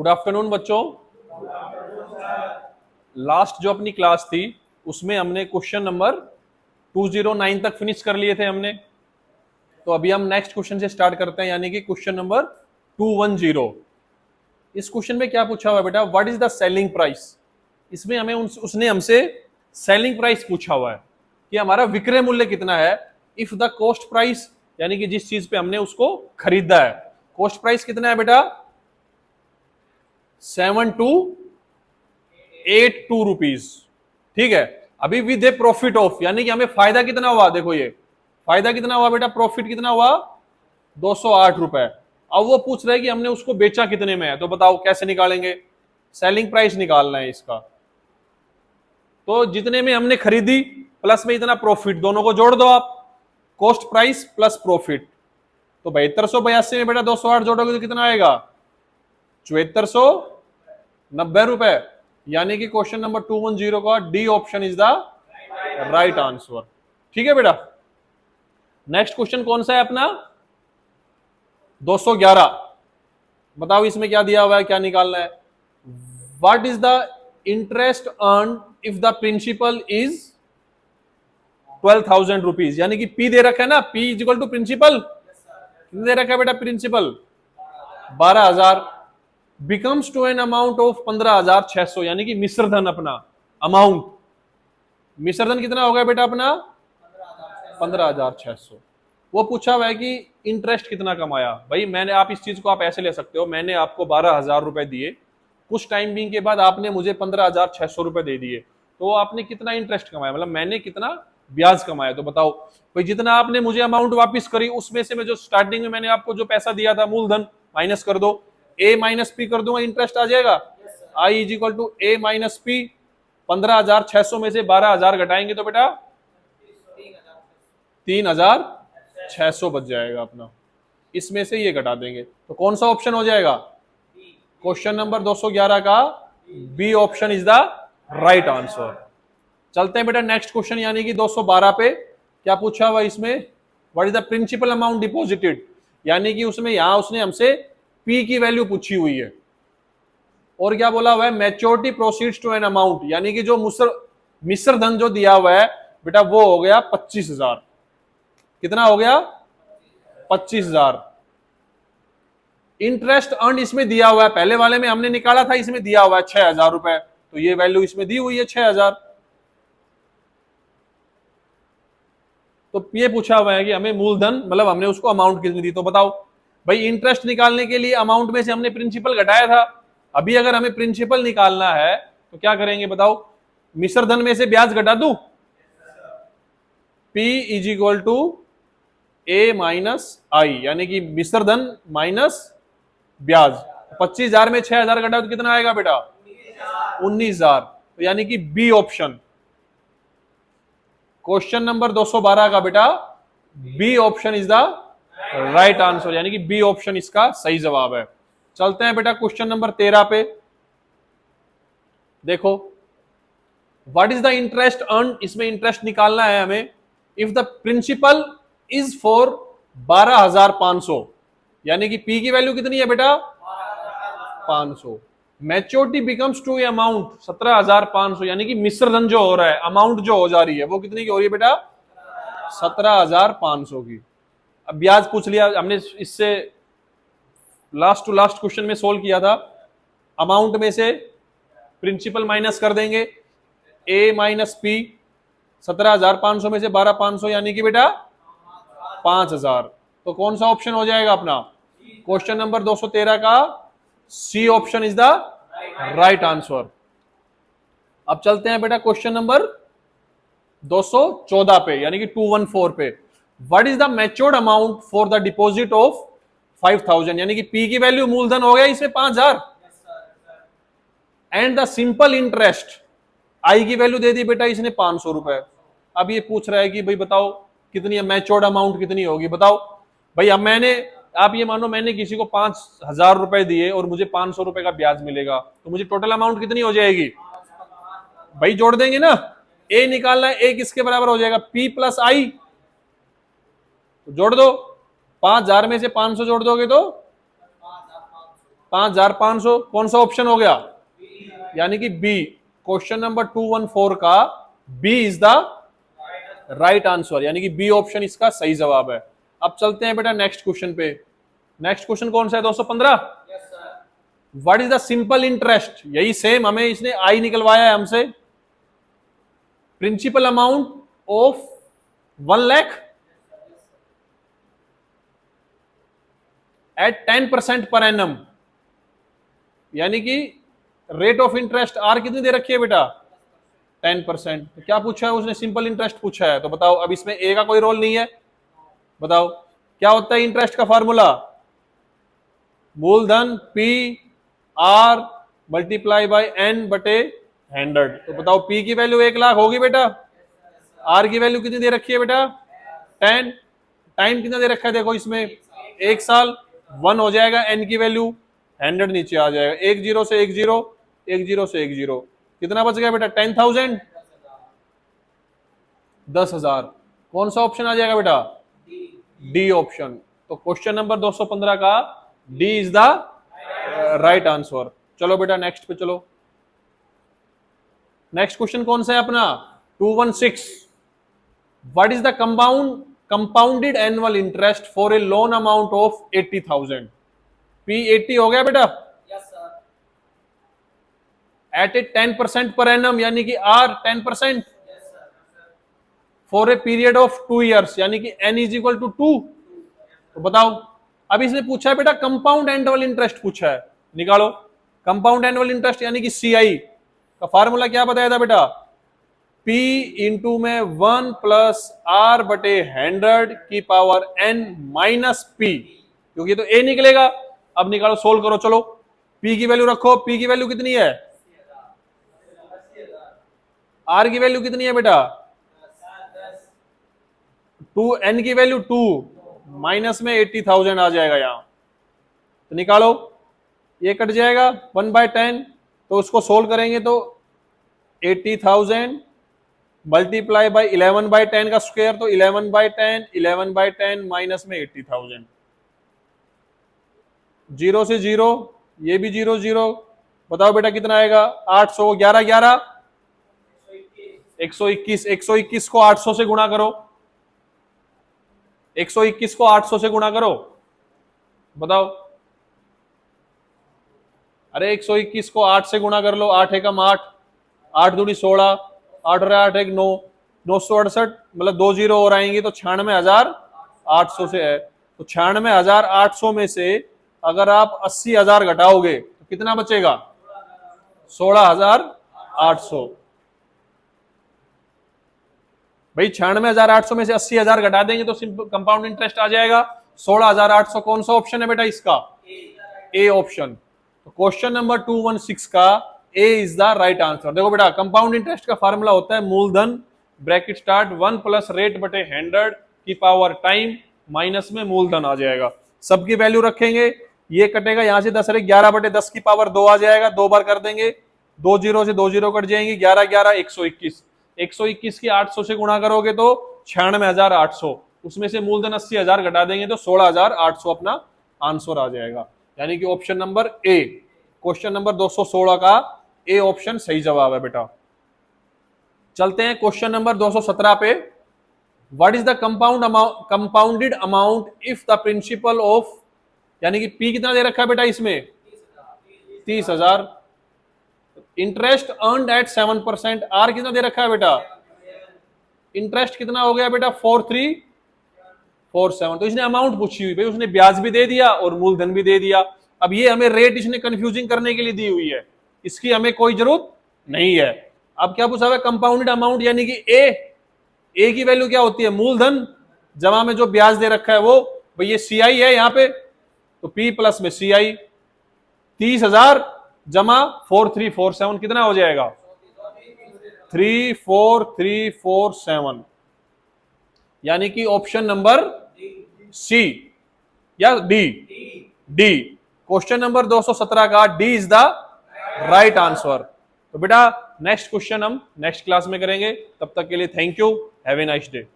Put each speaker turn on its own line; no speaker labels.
Good afternoon बच्चों। Last जो अपनी क्लास थी उसमें हमने क्वेश्चन नंबर 209 तक फिनिश कर लिए थे हमने। तो अभी हम नेक्स्ट क्वेश्चन से स्टार्ट करते हैं, यानी कि क्वेश्चन नंबर 210। इस क्वेश्चन में क्या पूछा हुआ है बेटा, what is the selling price. इसमें हमें उसने हमसे सेलिंग प्राइस पूछा हुआ है कि हमारा विक्रय मूल्य कितना है इफ द कॉस्ट प्राइस, यानी कि जिस चीज पे हमने उसको खरीदा है, कॉस्ट प्राइस कितना है बेटा 7282 रुपीज। ठीक है, अभी विद ए प्रॉफिट ऑफ, यानी कि हमें फायदा कितना हुआ, देखो ये फायदा कितना हुआ बेटा, प्रॉफिट कितना हुआ 208 रुपए। अब वो पूछ रहे हैं कि हमने उसको बेचा कितने में है, तो बताओ कैसे निकालेंगे। सेलिंग प्राइस निकालना है इसका, तो जितने में हमने खरीदी प्लस में इतना प्रॉफिट, दोनों को जोड़ दो आप, कॉस्ट प्राइस प्लस प्रॉफिट। तो 7282 में बेटा 208 जोड़ोगे तो कितना आएगा 7490 रुपए। यानी कि क्वेश्चन नंबर 210 का D option is the right answer. ठीक है बेटा, नेक्स्ट क्वेश्चन कौन सा है अपना 211। बताओ इसमें क्या दिया हुआ है, क्या निकालना है। What is the interest earn if the principal is 12,000 rupees, यानी कि पी दे रखा है ना, P is equal to principal, दे रखा है बेटा principal 12,000 becomes to an amount of 15,600, यानी कि मिश्रधन अपना अमाउंट, मिश्रधन कितना होगा बेटा अपना 15,600। वो पूछा हुआ है कि इंटरेस्ट कितना कमाया। भाई मैंने, आप इस चीज को आप ऐसे ले सकते हो, मैंने आपको 12,000 रुपए दिए, कुछ टाइम बीइंग के बाद आपने मुझे 15,600 रुपए दे दिए, तो आपने कितना इंटरेस्ट कमाया, मतलब मैंने कितना ब्याज कमाया। तो बताओ भाई, जितना आपने मुझे अमाउंट वापस करी उसमें से मैं जो स्टार्टिंग में मैंने आपको जो पैसा दिया था मूलधन माइनस कर दो, ए माइनस पी कर दूंगा, इंटरेस्ट आ जाएगा। I is equal to A minus P. 15,600 में से 12,000 घटाएंगे तो बेटा 3,600 बच जाएगा अपना, इसमें से ये घटा देंगे तो कौन सा ऑप्शन हो जाएगा, क्वेश्चन नंबर 211 का B option is the right answer. चलते हैं बेटा नेक्स्ट क्वेश्चन, यानी कि 212 पे। क्या पूछा हुआ इसमें, what is the principal amount deposited, यानी कि उसमें यहां उसने हमसे पी की वैल्यू पूछी हुई है, और क्या बोला हुआ है maturity proceeds to an amount, यानी कि जो मिश्र धन जो दिया हुआ है बेटा वो हो गया 25,000। कितना हो गया 25,000। इंटरेस्ट अर्न इसमें दिया हुआ है, पहले वाले में हमने निकाला था, इसमें दिया हुआ है 6,000 रुपए, तो ये वैल्यू इसमें दी हुई है 6,000। तो ये पूछा हुआ है कि हमें मूलधन, मतलब हमने उसको अमाउंट कितनी दी। तो बताओ भाई, इंटरेस्ट निकालने के लिए अमाउंट में से हमने प्रिंसिपल घटाया था, अभी अगर हमें प्रिंसिपल निकालना है तो क्या करेंगे बताओ, मिश्र धन में से ब्याज घटा दूं, P is equal to A minus I, यानी कि मिश्र धन माइनस ब्याज। 25,000 में 6,000 घटाओ तो कितना आएगा बेटा 19,000। तो यानी कि बी ऑप्शन, क्वेश्चन नंबर 212 का बेटा B option is the right answer, यानी कि बी ऑप्शन इसका सही जवाब है। चलते हैं बेटा क्वेश्चन नंबर 13 पे। देखो what is the interest earn, इसमें इंटरेस्ट निकालना है हमें if the principal is for 12,500, यानी कि पी की वैल्यू कितनी है बेटा 500। मैच्योरिटी बिकम्स टू अमाउंट 17,500, यानी कि मिश्रधन जो हो रहा है, अमाउंट जो हो जा रही है वो कितनी की हो रही है बेटा 17,500 की। अब ब्याज पूछ लिया हमने, इससे लास्ट टू लास्ट क्वेश्चन में सोल्व किया था, अमाउंट में से प्रिंसिपल माइनस कर देंगे, ए माइनस पी, 17,500 में से 12,500 यानी कि बेटा 5,000। तो कौन सा ऑप्शन हो जाएगा अपना, क्वेश्चन नंबर 213 का C option is the right answer. अब चलते हैं बेटा क्वेश्चन नंबर 214 पे, यानी कि 214 पे। What is the matured amount for the deposit of 5,000, यानी कि पी की वैल्यू मूलधन हो गया इसमें 5,000, and the simple interest I की वैल्यू दे दी बेटा इसने 500 रुपए। अब ये पूछ रहा है कि भाई बताओ कितनी है मैच्योर्ड अमाउंट कितनी होगी। बताओ भाई, अब मैंने, आप ये मानो मैंने किसी को 5,000 रुपए दिए और मुझे 500 रुपए का ब्याज मिलेगा, तो मुझे टोटल अमाउंट कितनी हो जाएगी, भाई जोड़ देंगे ना, ए निकालना है, ए किसके बराबर हो जाएगा पी प्लस आई, तो जोड़ दो, 5,000 में से 500 जोड़ दोगे तो 5,500 कौन सा ऑप्शन हो गया, यानी कि बी। क्वेश्चन नंबर 214 का B is the right answer, यानी कि बी ऑप्शन इसका सही जवाब है। अब चलते हैं बेटा नेक्स्ट क्वेश्चन पे। नेक्स्ट क्वेश्चन कौन सा है 215? What is the simple interest, यही सेम, हमें इसने आई निकलवाया है हमसे। Principal amount of 1 lakh at 10% per annum, यानी कि रेट ऑफ इंटरेस्ट आर कितनी दे रखी है बेटा, 10%। तो क्या पूछा है उसने, सिंपल इंटरेस्ट पूछा है। तो बताओ, अब इसमें ए का कोई रोल नहीं है, बताओ क्या होता है इंटरेस्ट का फार्मूला, मूलधन P R multiply by N बटे 100। तो बताओ पी की वैल्यू 1 लाख होगी बेटा, आर की वैल्यू कितनी दे रखी है बेटा 10, टाइम कितना दे रखा है देखो इसमें 1 साल, 1 हो जाएगा, एन की वैल्यू 100 नीचे आ जाएगा, 1 0 से 1 0, 1 0 से 1 0, कितना बच गया बेटा 10,000, 10,000। कौन सा ऑप्शन आ जाएगा बेटा, डी ऑप्शन। तो क्वेश्चन नंबर 215 का D is the right answer. चलो बेटा नेक्स्ट पे चलो। नेक्स्ट क्वेश्चन कौन सा है अपना 216। What is the compounded annual interest for a loan amount of 80,000? P 80 हो गया बेटा, एट ए 10% पर एनम, यानी कि R 10%, for a period of 2 years, यानी कि एन इज इक्वल टू 2। तो बताओ, अब इसने पूछा है बेटा कंपाउंड एनुअल इंटरेस्ट पूछा है, निकालो कंपाउंड एनुअल इंटरेस्ट, यानी कि सीआई का फार्मूला क्या बताया था बेटा, P इंटू में 1 प्लस आर बटे 100 की पावर n माइनस पी, क्योंकि तो a निकलेगा। अब निकालो, सोल्व करो, चलो P की वैल्यू रखो, P की वैल्यू कितनी है, R की वैल्यू कितनी है बेटा 2, n की वैल्यू 2, माइनस में 80,000 आ जाएगा यहां। तो निकालो, ये कट जाएगा 1/10, तो उसको सोल्व करेंगे तो 80,000 मल्टीप्लाई बाई 11/10 का स्क्वायर, तो 11/10, 11/10 माइनस में 80,000, 0 से 0, ये भी 0 0। बताओ बेटा कितना आएगा, 800, 11 11, 121, 121 को 800 से गुणा करो, 121 को 800 से गुणा करो, बताओ। अरे 121 को 8 से गुणा कर लो, 8 एकम 8, 8 दूनी 16, 8 और 8 एक 9, 968, मतलब 2 0 और आएंगे, तो 96,800 से है। तो 96,800 में से अगर आप 80,000 घटाओगे तो कितना बचेगा, 16,800। भाई 96,800 में से 80,000 घटा देंगे तो सिंपल कंपाउंड इंटरेस्ट आ जाएगा 16,800। कौन सा ऑप्शन है बेटा इसका, ए ऑप्शन। तो क्वेश्चन नंबर 216 का ए इज द राइट आंसर। देखो बेटा, कंपाउंड इंटरेस्ट का फार्मूला होता है मूलधन ब्रैकेट स्टार्ट 1 प्लस रेट बटे 100 की पावर टाइम माइनस में मूलधन आ जाएगा। सबकी वैल्यू रखेंगे, ये कटेगा यहां से 10 11 बटे 10 की पावर 2 आ जाएगा, 2 बार कर देंगे, 2 0 से 2 0 कट जाएंगे, 11 11 121, 121 की 800 से गुणा करोगे तो 96,800, उसमें से मूलधन 80,000 घटा देंगे तो 16,800 अपना आंसर आ जाएगा, यानी कि option number A. Question number 216 का ए ऑप्शन सही जवाब है बेटा। चलते हैं क्वेश्चन नंबर 217 पे। What is the compounded amount if the principle of, यानी कि पी कितना दे रखा है बेटा इसमें 30,000, इंटरेस्ट अर्नड एट 7%, आर कितना दे रखा है बेटा, इंटरेस्ट कितना हो गया बेटा 4347। तो इसने अमाउंट पूछी हुई, भाई उसने ब्याज भी दे दिया और मूलधन भी दे दिया। अब ये हमें रेट इसने कंफ्यूजिंग करने के लिए दी हुई है, इसकी हमें कोई जरूरत नहीं है। अब क्या पूछा हुआ है, कंपाउंडेड अमाउंट, यानी कि ए की वैल्यू क्या होती है, मूलधन जमा में जो ब्याज दे रखा है वो, भाई ये सीआई है यहाँ पे, तो पी प्लस में सीआई, 30,000 जमा 4347, कितना हो जाएगा 34347, यानी कि ऑप्शन नंबर सी या डी, डी। क्वेश्चन नंबर 217 का D is the right answer. तो बेटा नेक्स्ट क्वेश्चन हम नेक्स्ट क्लास में करेंगे, तब तक के लिए thank you, have a nice day.